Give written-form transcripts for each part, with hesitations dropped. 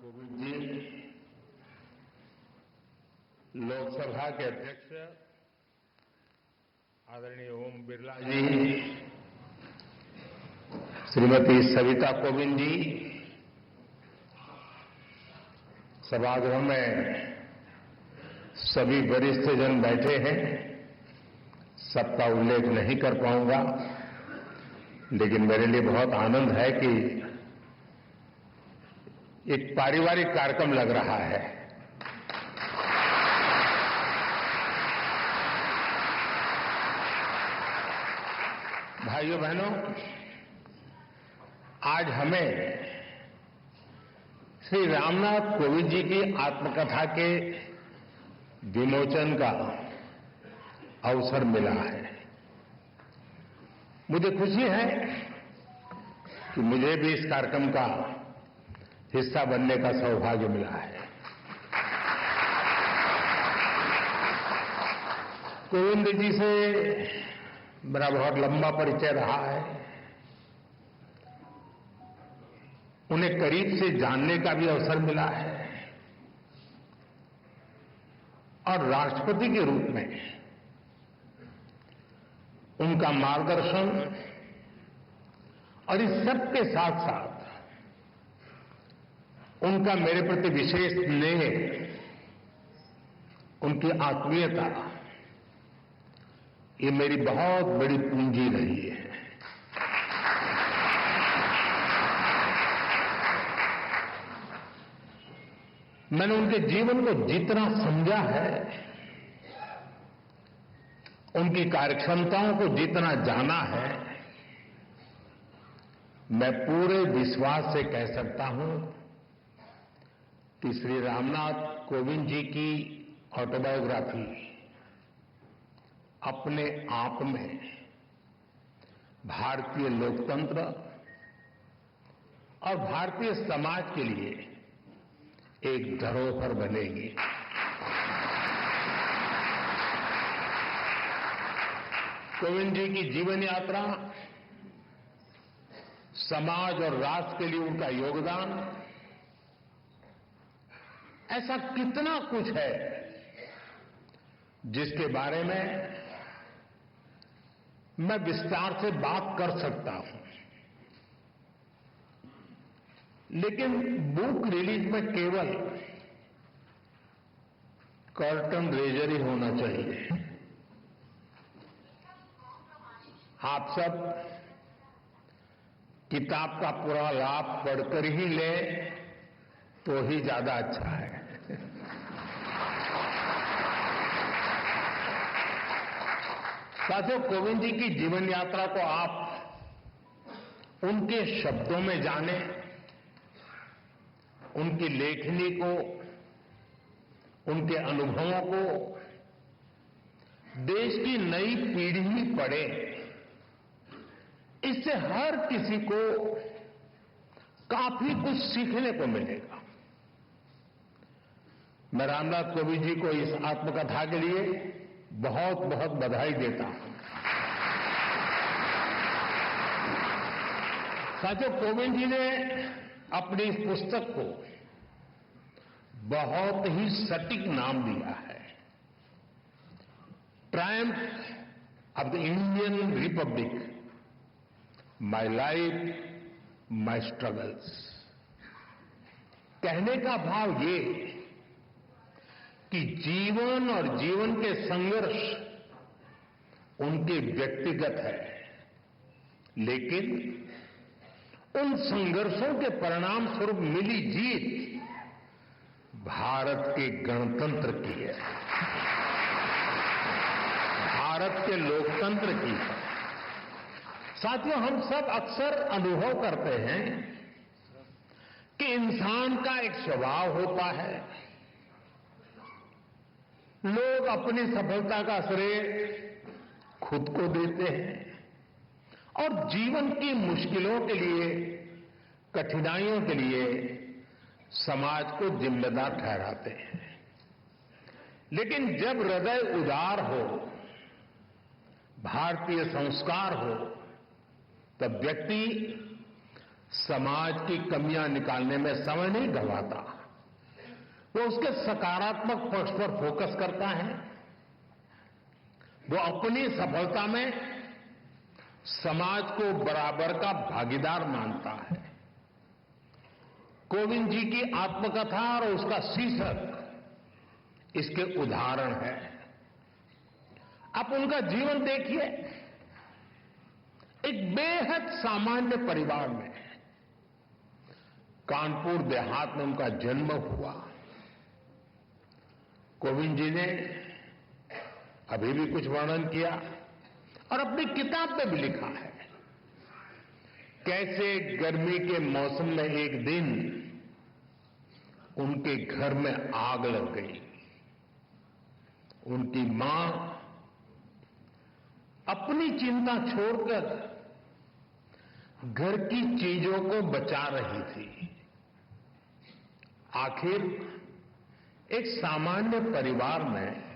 कोविंद जी, लोकसभा के अध्यक्ष आदरणीय ओम बिरला जी, श्रीमती सविता कोविंद जी, सभागृह में सभी वरिष्ठ जन बैठे हैं। सबका उल्लेख नहीं कर पाऊंगा, लेकिन मेरे लिए बहुत आनंद है कि एक पारिवारिक कार्यक्रम लग रहा है। भाइयों बहनों, आज हमें श्री रामनाथ कोविंद जी की आत्मकथा के विमोचन का अवसर मिला है। मुझे खुशी है कि मुझे भी इस कार्यक्रम का हिस्सा बनने का सौभाग्य मिला है। कोविंद जी से मेरा बहुत लंबा परिचय रहा है। उन्हें करीब से जानने का भी अवसर मिला है और राष्ट्रपति के रूप में उनका मार्गदर्शन और इस सब के साथ साथ उनका मेरे प्रति विशेष स्नेह, उनकी आत्मीयता, ये मेरी बहुत बड़ी पूंजी रही है। मैंने उनके जीवन को जितना समझा है, उनकी कार्यक्षमताओं को जितना जाना है, मैं पूरे विश्वास से कह सकता हूं कि श्री रामनाथ कोविंद जी की ऑटोबायोग्राफी अपने आप में भारतीय लोकतंत्र और भारतीय समाज के लिए एक धरोहर बनेगी। कोविंद जी की जीवन यात्रा, समाज और राष्ट्र के लिए उनका योगदान, ऐसा कितना कुछ है जिसके बारे में मैं विस्तार से बात कर सकता हूं, लेकिन बुक रिलीज में केवल कर्टन रेजर ही होना चाहिए। आप सब किताब का पूरा लाभ पढ़कर ही लें तो ही ज्यादा अच्छा है। साथियों, कोविंद जी की जीवन यात्रा को आप उनके शब्दों में जानें, उनकी लेखनी को, उनके अनुभवों को देश की नई पीढ़ी पढ़े। इससे हर किसी को काफी कुछ सीखने को मिलेगा। मैं रामनाथ कोविंद जी को इस आत्मकथा के लिए बहुत बहुत बधाई देता हूं। साथियों, कोविंद जी ने अपनी इस पुस्तक को बहुत ही सटीक नाम दिया है, Triumph of the Indian Republic, my life my struggles. कहने का भाव ये कि जीवन और जीवन के संघर्ष उनके व्यक्तिगत है, लेकिन उन संघर्षों के परिणाम स्वरूप मिली जीत भारत के गणतंत्र की है, भारत के लोकतंत्र की है। साथियों, हम सब अक्सर अनुभव करते हैं कि इंसान का एक स्वभाव होता है, लोग अपनी सफलता का श्रेय खुद को देते हैं और जीवन की मुश्किलों के लिए, कठिनाइयों के लिए समाज को जिम्मेदार ठहराते हैं। लेकिन जब हृदय उदार हो, भारतीय संस्कार हो, तब व्यक्ति समाज की कमियां निकालने में समय नहीं गंवाता, वो उसके सकारात्मक पक्ष पर फोकस करता है। वो अपनी सफलता में समाज को बराबर का भागीदार मानता है। कोविंद जी की आत्मकथा और उसका शीर्षक इसके उदाहरण है। आप उनका जीवन देखिए। एक बेहद सामान्य परिवार में कानपुर देहात में उनका जन्म हुआ। कोविंद जी ने अभी भी कुछ वर्णन किया और अपनी किताब में भी लिखा है कैसे गर्मी के मौसम में एक दिन उनके घर में आग लग गई। उनकी मां अपनी चिंता छोड़कर घर की चीजों को बचा रही थी। आखिर एक सामान्य परिवार में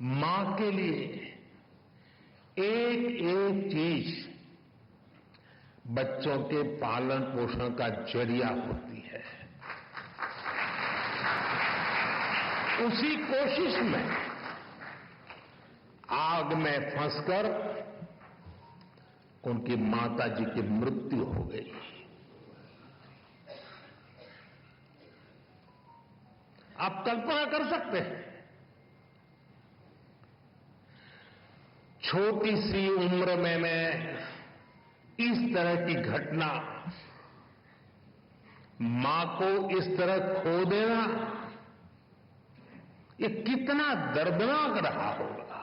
मां के लिए एक एक चीज बच्चों के पालन पोषण का जरिया होती है। उसी कोशिश में आग में फंसकर उनकी माताजी की मृत्यु हो गई। आप कल्पना कर सकते हैं, छोटी सी उम्र में मैं इस तरह की घटना, मां को इस तरह खो देना, ये कितना दर्दनाक रहा होगा।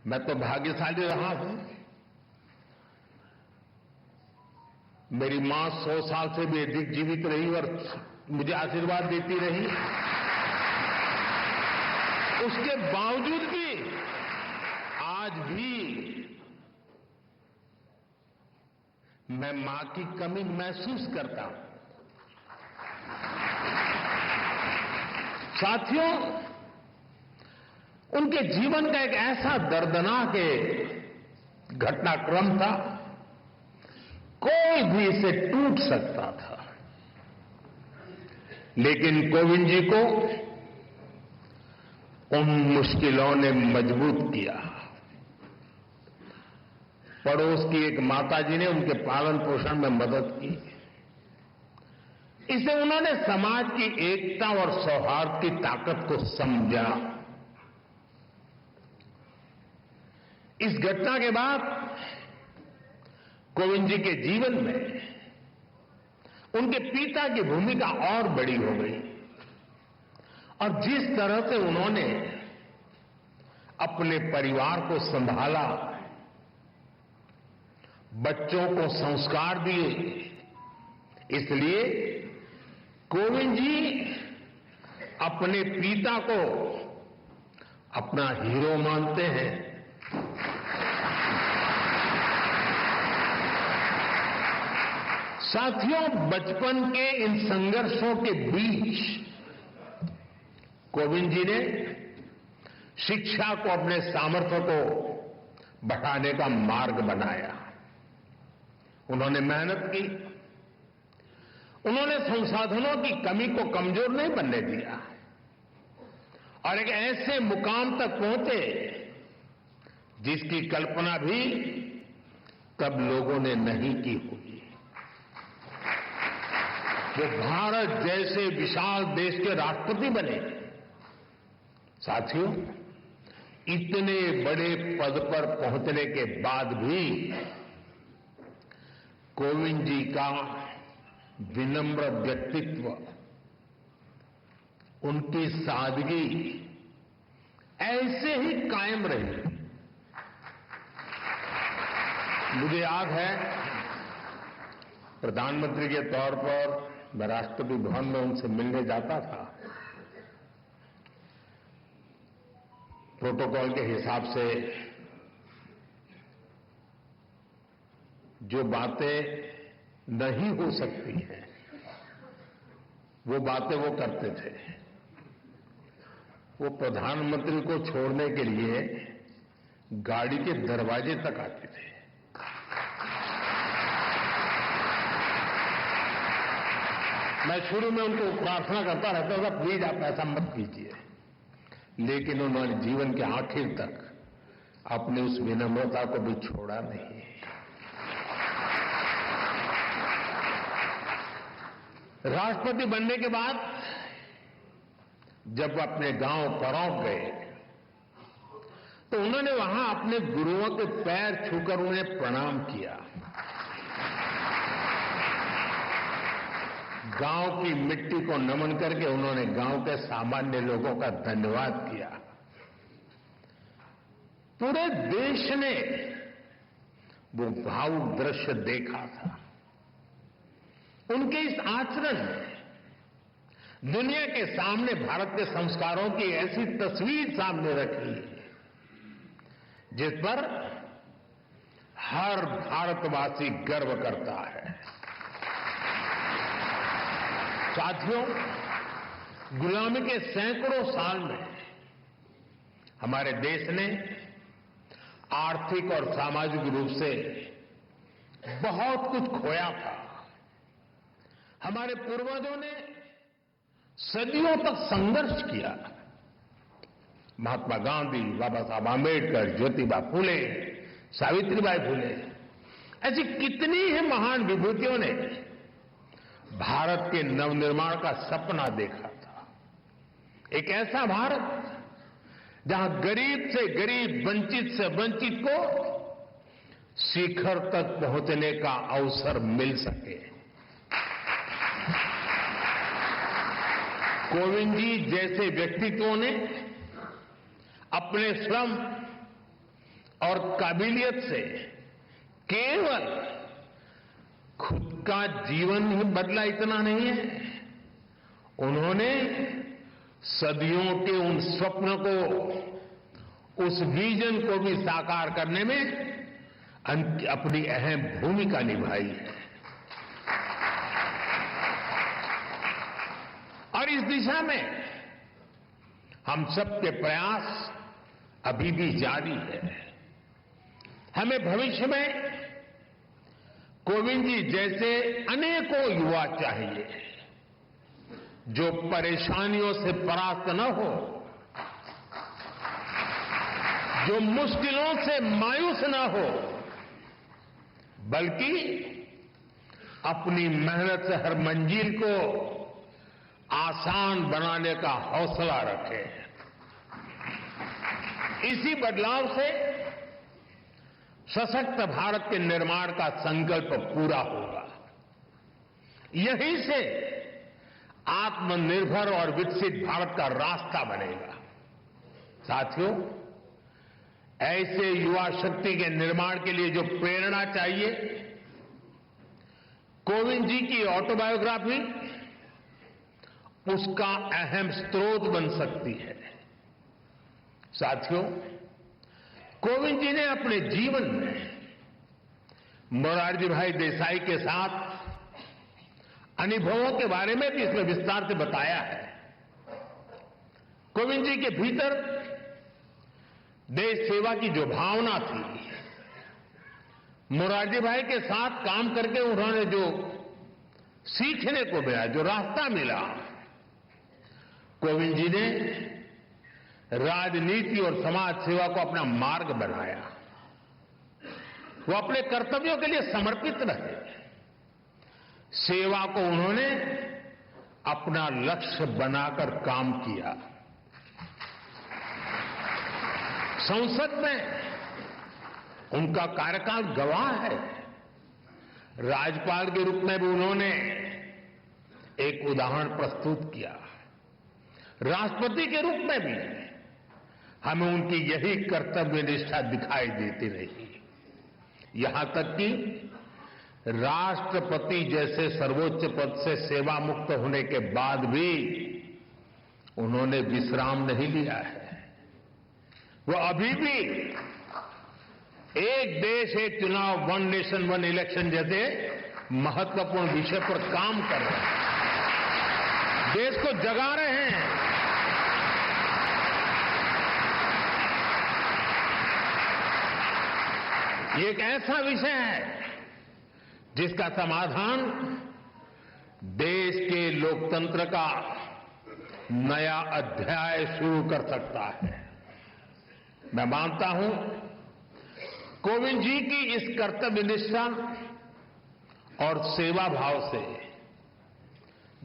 मैं तो भाग्यशाली रहा हूं। मेरी मां 100 साल से भी अधिक जीवित रही और मुझे आशीर्वाद देती रही। उसके बावजूद भी आज भी मैं मां की कमी महसूस करता हूं। साथियों, उनके जीवन का एक ऐसा दर्दनाक घटनाक्रम था, कोई भी इसे टूट सकता था। लेकिन कोविंद जी को उन मुश्किलों ने मजबूत किया। पड़ोस की एक माताजी ने उनके पालन पोषण में मदद की। इसे उन्होंने समाज की एकता और सौहार्द की ताकत को समझा। इस घटना के बाद कोविंद जी के जीवन में उनके पिता की भूमिका और बड़ी हो गई और जिस तरह से उन्होंने अपने परिवार को संभाला, बच्चों को संस्कार दिए, इसलिए कोविंद जी अपने पिता को अपना हीरो मानते हैं। साथियों, बचपन के इन संघर्षों के बीच कोविंद जी ने शिक्षा को अपने सामर्थ्य को बढ़ाने का मार्ग बनाया। उन्होंने मेहनत की। उन्होंने संसाधनों की कमी को कमजोर नहीं बनने दिया और एक ऐसे मुकाम तक पहुंचे जिसकी कल्पना भी तब लोगों ने नहीं की होगी। वो भारत जैसे विशाल देश के राष्ट्रपति बने। साथियों, इतने बड़े पद पर पहुंचने के बाद भी कोविंद जी का विनम्र व्यक्तित्व, उनकी सादगी ऐसे ही कायम रही। मुझे याद है, प्रधानमंत्री के तौर पर मैं राष्ट्रपति भवन में उनसे मिलने जाता था। प्रोटोकॉल के हिसाब से जो बातें नहीं हो सकती हैं, वो बातें वो करते थे। वो प्रधानमंत्री को छोड़ने के लिए गाड़ी के दरवाजे तक आते थे। मैं शुरू में उनको प्रार्थना करता रहता था, प्लीज आप ऐसा मत कीजिए, लेकिन उन्होंने जीवन के आखिर तक अपनी उस विनम्रता को भी छोड़ा नहीं। राष्ट्रपति बनने के बाद जब अपने गांव परौंठ गए तो उन्होंने वहां अपने गुरुओं के पैर छूकर उन्हें प्रणाम किया। गांव की मिट्टी को नमन करके उन्होंने गांव के सामान्य लोगों का धन्यवाद किया। पूरे देश ने वो भावुक दृश्य देखा था। उनके इस आचरण में दुनिया के सामने भारत के संस्कारों की ऐसी तस्वीर सामने रखी जिस पर हर भारतवासी गर्व करता है। साथियों, गुलामी के सैकड़ों साल में हमारे देश ने आर्थिक और सामाजिक रूप से बहुत कुछ खोया था। हमारे पूर्वजों ने सदियों तक संघर्ष किया। महात्मा गांधी, बाबा साहब आंबेडकर, ज्योतिबा फुले, सावित्रीबाई फुले, ऐसी कितनी ही महान विभूतियों ने भारत के नवनिर्माण का सपना देखा था। एक ऐसा भारत जहां गरीब से गरीब, वंचित से वंचित को शिखर तक पहुंचने का अवसर मिल सके। कोविंद जी जैसे व्यक्तित्वों ने अपने श्रम और काबिलियत से केवल खुद का जीवन ही बदला इतना नहीं है, उन्होंने सदियों के उन स्वप्न को, उस विजन को भी साकार करने में अपनी अहम भूमिका निभाई है। और इस दिशा में हम सबके प्रयास अभी भी जारी है। हमें भविष्य में कोविंद जी जैसे अनेकों युवा चाहिए जो परेशानियों से परास्त न हो, जो मुश्किलों से मायूस न हो, बल्कि अपनी मेहनत से हर मंजिल को आसान बनाने का हौसला रखे। इसी बदलाव से सशक्त भारत के निर्माण का संकल्प पूरा होगा। यहीं से आत्मनिर्भर और विकसित भारत का रास्ता बनेगा। साथियों, ऐसे युवा शक्ति के निर्माण के लिए जो प्रेरणा चाहिए, कोविंद जी की ऑटोबायोग्राफी उसका अहम स्रोत बन सकती है। साथियों, कोविंद जी ने अपने जीवन में मोरारजी भाई देसाई के साथ अनुभवों के बारे में भी इसमें विस्तार से बताया है। कोविंद जी के भीतर देश सेवा की जो भावना थी, मोरारजी भाई के साथ काम करके उन्होंने जो सीखने को मिला, जो रास्ता मिला, कोविंद जी ने राजनीति और समाज सेवा को अपना मार्ग बनाया। वो अपने कर्तव्यों के लिए समर्पित रहे। सेवा को उन्होंने अपना लक्ष्य बनाकर काम किया। संसद में उनका कार्यकाल गवाह है। राज्यपाल के रूप में भी उन्होंने एक उदाहरण प्रस्तुत किया। राष्ट्रपति के रूप में भी हमें उनकी यही कर्तव्य निष्ठा दिखाई देती रही। यहां तक कि राष्ट्रपति जैसे सर्वोच्च पद से सेवा मुक्त होने के बाद भी उन्होंने विश्राम नहीं लिया है। वो अभी भी एक देश एक चुनाव, वन नेशन वन इलेक्शन जैसे महत्वपूर्ण विषय पर काम कर रहे हैं, देश को जगा रहे हैं। ये एक ऐसा विषय है जिसका समाधान देश के लोकतंत्र का नया अध्याय शुरू कर सकता है। मैं मानता हूं कोविंद जी की इस कर्तव्य निष्ठा और सेवा भाव से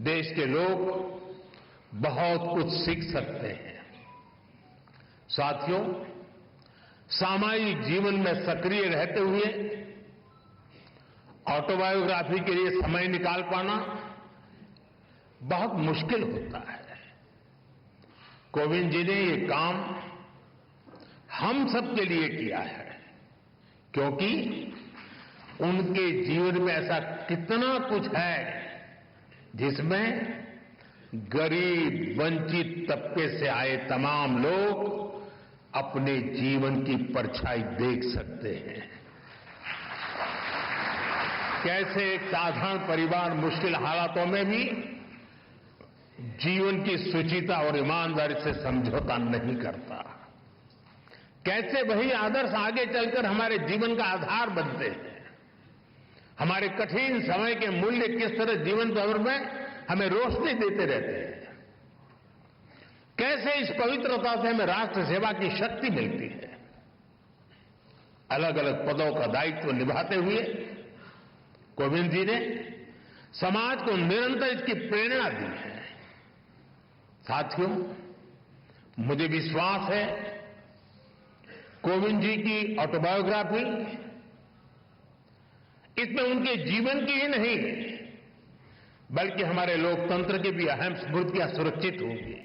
देश के लोग बहुत कुछ सीख सकते हैं। साथियों, सामाजिक जीवन में सक्रिय रहते हुए ऑटोबायोग्राफी के लिए समय निकाल पाना बहुत मुश्किल होता है। कोविंद जी ने ये काम हम सबके लिए किया है, क्योंकि उनके जीवन में ऐसा कितना कुछ है जिसमें गरीब वंचित तबके से आए तमाम लोग अपने जीवन की परछाई देख सकते हैं। कैसे एक साधारण परिवार मुश्किल हालातों में भी जीवन की शुचिता और ईमानदारी से समझौता नहीं करता। कैसे वही आदर्श आगे चलकर हमारे जीवन का आधार बनते हैं। हमारे कठिन समय के मूल्य किस तरह जीवन भर में हमें रोशनी देते रहते हैं। कैसे इस पवित्रता से हमें राष्ट्र सेवा की शक्ति मिलती है। अलग अलग पदों का दायित्व निभाते हुए कोविंद जी ने समाज को निरंतर इसकी प्रेरणा दी है। साथियों, मुझे विश्वास है कोविंद जी की ऑटोबायोग्राफी इसमें उनके जीवन की ही नहीं बल्कि हमारे लोकतंत्र की भी अहम स्मृतियां सुरक्षित होंगी।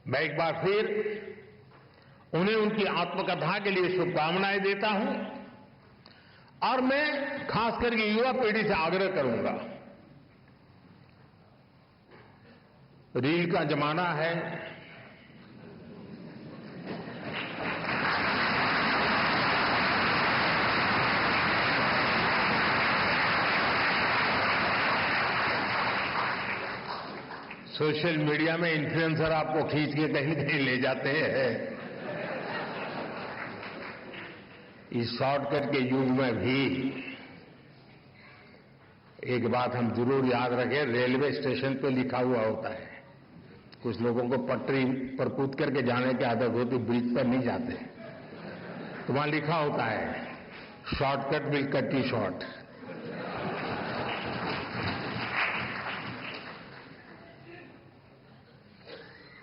मैं एक बार फिर उन्हें उनकी आत्मकथा के लिए शुभकामनाएं देता हूं और मैं खास करके युवा पीढ़ी से आग्रह करूंगा, रील का जमाना है। सोशल मीडिया में इन्फ्लुएंसर आपको खींच के कहीं कहीं ले जाते हैं। इस शॉर्टकट के युग में भी एक बात हम जरूर याद रखें, रेलवे स्टेशन पे लिखा हुआ होता है। कुछ लोगों को पटरी पर कूद करके जाने की आदत होती, ब्रिज पर नहीं जाते, तो वहां लिखा होता है shortcut will cut you short.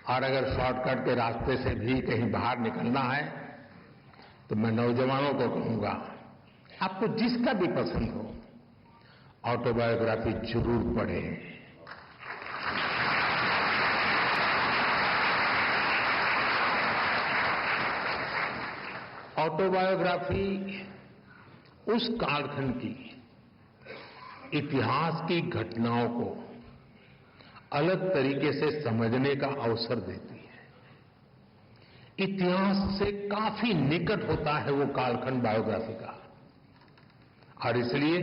और अगर शॉर्टकट के रास्ते से भी कहीं बाहर निकलना है तो मैं नौजवानों को कहूंगा, आपको जिसका भी पसंद हो ऑटोबायोग्राफी जरूर पढ़ें। ऑटोबायोग्राफी उस कालखंड की इतिहास की घटनाओं को अलग तरीके से समझने का अवसर देती है। इतिहास से काफी निकट होता है वो कालखंड बायोग्राफी का, और इसलिए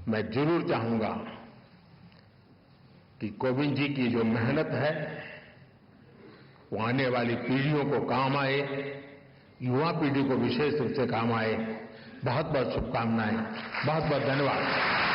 मैं जरूर चाहूंगा कि कोविंद जी की जो मेहनत है वो आने वाली पीढ़ियों को काम आए, युवा पीढ़ी को विशेष रूप से काम आए। बहुत बहुत शुभकामनाएं, बहुत बहुत धन्यवाद।